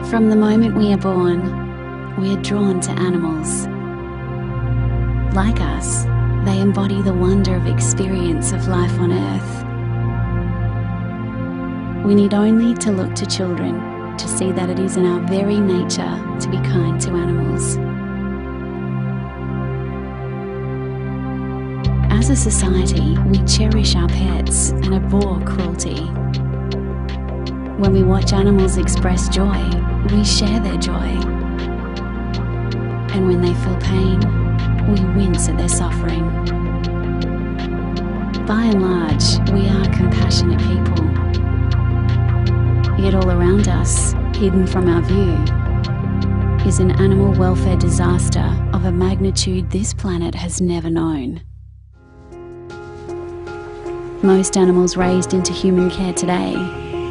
From the moment we are born, we are drawn to animals. Like us, they embody the wonder of experience of life on Earth. We need only to look to children to see that it is in our very nature to be kind to animals. As a society, we cherish our pets and abhor cruelty. When we watch animals express joy, we share their joy. And when they feel pain, we wince at their suffering. By and large, we are compassionate people. Yet all around us, hidden from our view, is an animal welfare disaster of a magnitude this planet has never known. Most animals raised into human care today,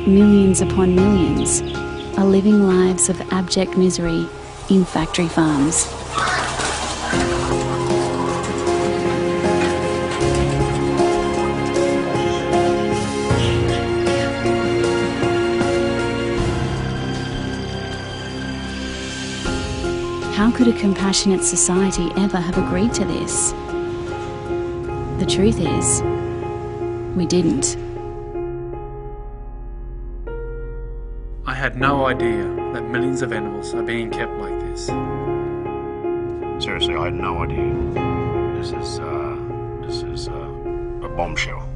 millions upon millions, are living lives of abject misery in factory farms. How could a compassionate society ever have agreed to this? The truth is, we didn't. I had no idea that millions of animals are being kept like this. Seriously, I had no idea. This is a bombshell.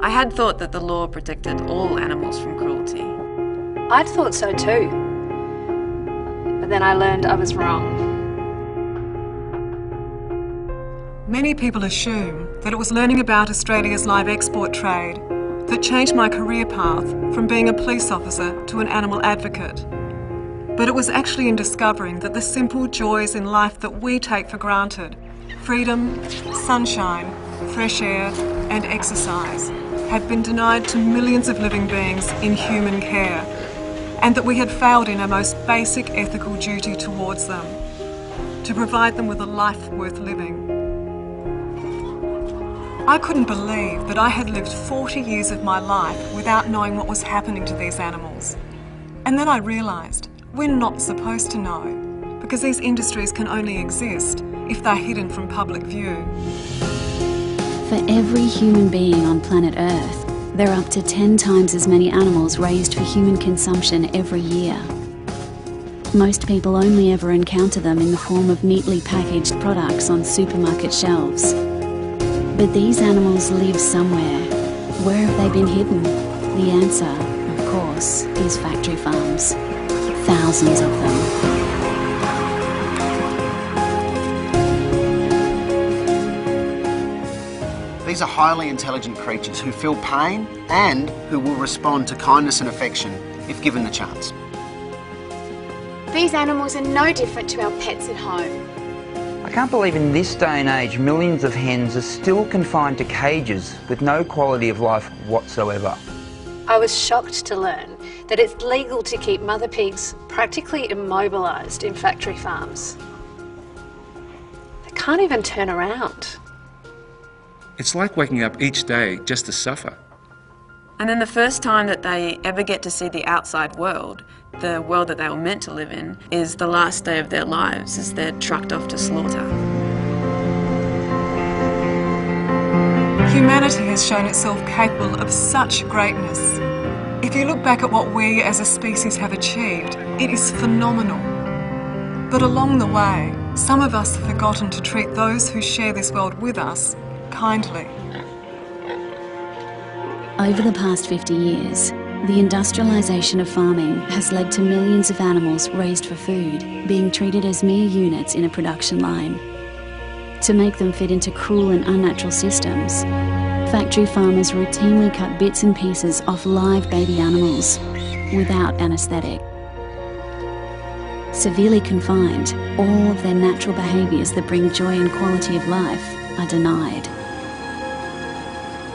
I had thought that the law protected all animals from cruelty. I'd thought so too. But then I learned I was wrong. Many people assume that it was learning about Australia's live export trade that changed my career path from being a police officer to an animal advocate. But it was actually in discovering that the simple joys in life that we take for granted, freedom, sunshine, fresh air and exercise, had been denied to millions of living beings in human care, and that we had failed in our most basic ethical duty towards them, to provide them with a life worth living. I couldn't believe that I had lived 40 years of my life without knowing what was happening to these animals. And then I realised we're not supposed to know, because these industries can only exist if they're hidden from public view. For every human being on planet Earth, there are up to 10 times as many animals raised for human consumption every year. Most people only ever encounter them in the form of neatly packaged products on supermarket shelves. But these animals live somewhere. Where have they been hidden? The answer, of course, is factory farms. Thousands of them. These are highly intelligent creatures who feel pain and who will respond to kindness and affection if given the chance. These animals are no different to our pets at home. I can't believe in this day and age millions of hens are still confined to cages with no quality of life whatsoever. I was shocked to learn that it's legal to keep mother pigs practically immobilised in factory farms. They can't even turn around. It's like waking up each day just to suffer. And then the first time that they ever get to see the outside world, the world that they were meant to live in, is the last day of their lives as they're trucked off to slaughter. Humanity has shown itself capable of such greatness. If you look back at what we as a species have achieved, it is phenomenal. But along the way, some of us have forgotten to treat those who share this world with us kindly. Over the past 50 years, the industrialisation of farming has led to millions of animals raised for food being treated as mere units in a production line. To make them fit into cruel and unnatural systems, factory farmers routinely cut bits and pieces off live baby animals without anaesthetic. Severely confined, all of their natural behaviours that bring joy and quality of life are denied.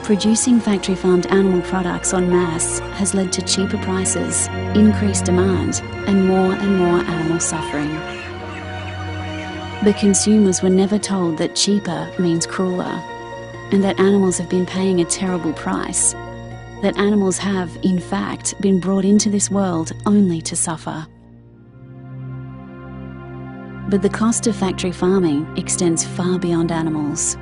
Producing factory-farmed animal products en masse has led to cheaper prices, increased demand, and more animal suffering. But consumers were never told that cheaper means crueler, and that animals have been paying a terrible price, that animals have, in fact, been brought into this world only to suffer. But the cost of factory farming extends far beyond animals.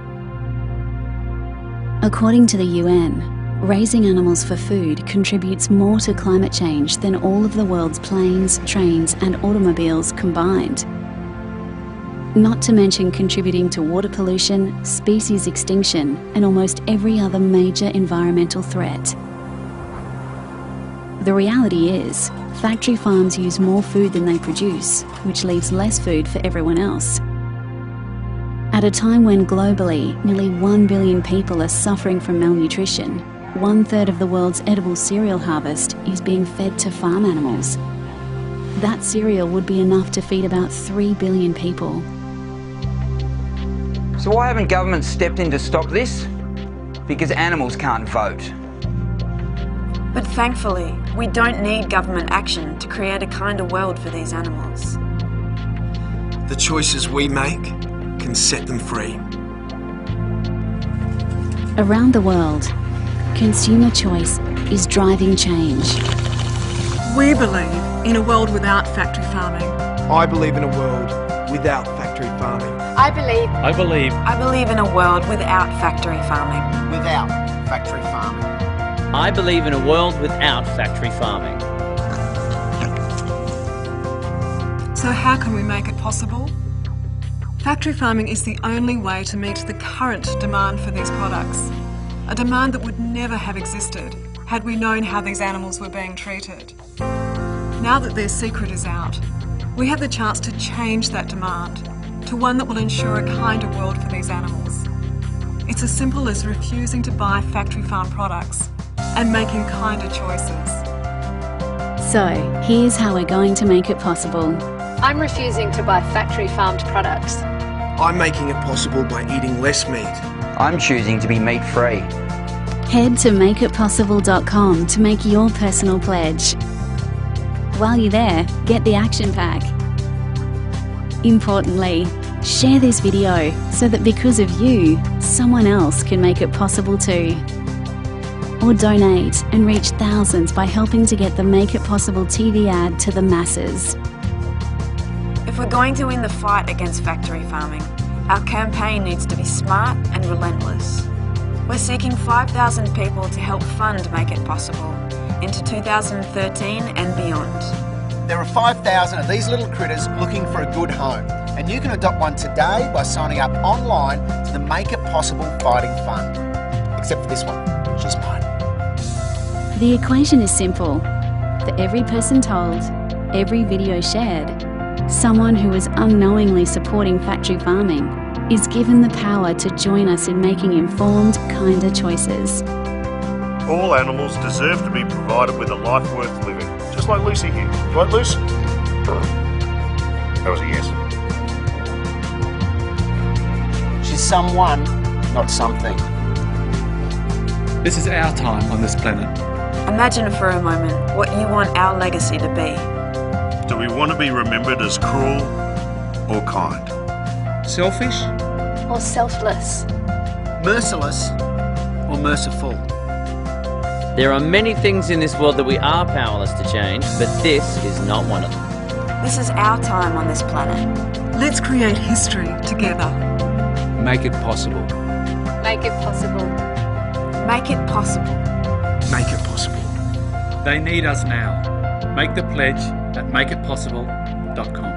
According to the UN, raising animals for food contributes more to climate change than all of the world's planes, trains and automobiles combined. Not to mention contributing to water pollution, species extinction and almost every other major environmental threat. The reality is, factory farms use more food than they produce, which leaves less food for everyone else. At a time when globally, nearly 1 billion people are suffering from malnutrition, 1/3 of the world's edible cereal harvest is being fed to farm animals. That cereal would be enough to feed about 3 billion people. So why haven't governments stepped in to stop this? Because animals can't vote. But thankfully, we don't need government action to create a kinder world for these animals. The choices we make can set them free. Around the world, consumer choice is driving change. We believe in a world without factory farming. I believe in a world without factory farming. I believe I believe in a world without factory farming. Without factory farming. I believe in a world without factory farming. So how can we make it possible? Factory farming is the only way to meet the current demand for these products, a demand that would never have existed had we known how these animals were being treated. Now that their secret is out, we have the chance to change that demand to one that will ensure a kinder world for these animals. It's as simple as refusing to buy factory farm products and making kinder choices. So, here's how we're going to make it possible. I'm refusing to buy factory farmed products. I'm making it possible by eating less meat. I'm choosing to be meat-free. Head to makeitpossible.com to make your personal pledge. While you're there, get the action pack. Importantly, share this video so that because of you, someone else can make it possible too. Or donate and reach thousands by helping to get the Make It Possible TV ad to the masses. If we're going to win the fight against factory farming, our campaign needs to be smart and relentless. We're seeking 5,000 people to help fund Make It Possible into 2013 and beyond. There are 5,000 of these little critters looking for a good home, and you can adopt one today by signing up online to the Make It Possible Fighting Fund. Except for this one, she's mine. The equation is simple. For every person told, every video shared, someone who is unknowingly supporting factory farming is given the power to join us in making informed, kinder choices. All animals deserve to be provided with a life worth living, just like Lucy here. Right, Lucy? That was a yes. She's someone, not something. This is our time on this planet. Imagine for a moment what you want our legacy to be. Do we want to be remembered as cruel or kind? Selfish? Or selfless. Merciless or merciful. There are many things in this world that we are powerless to change, but this is not one of them. This is our time on this planet. Let's create history together. Make it possible. Make it possible. Make it possible. Make it possible. They need us now. Make the pledge at makeitpossible.com.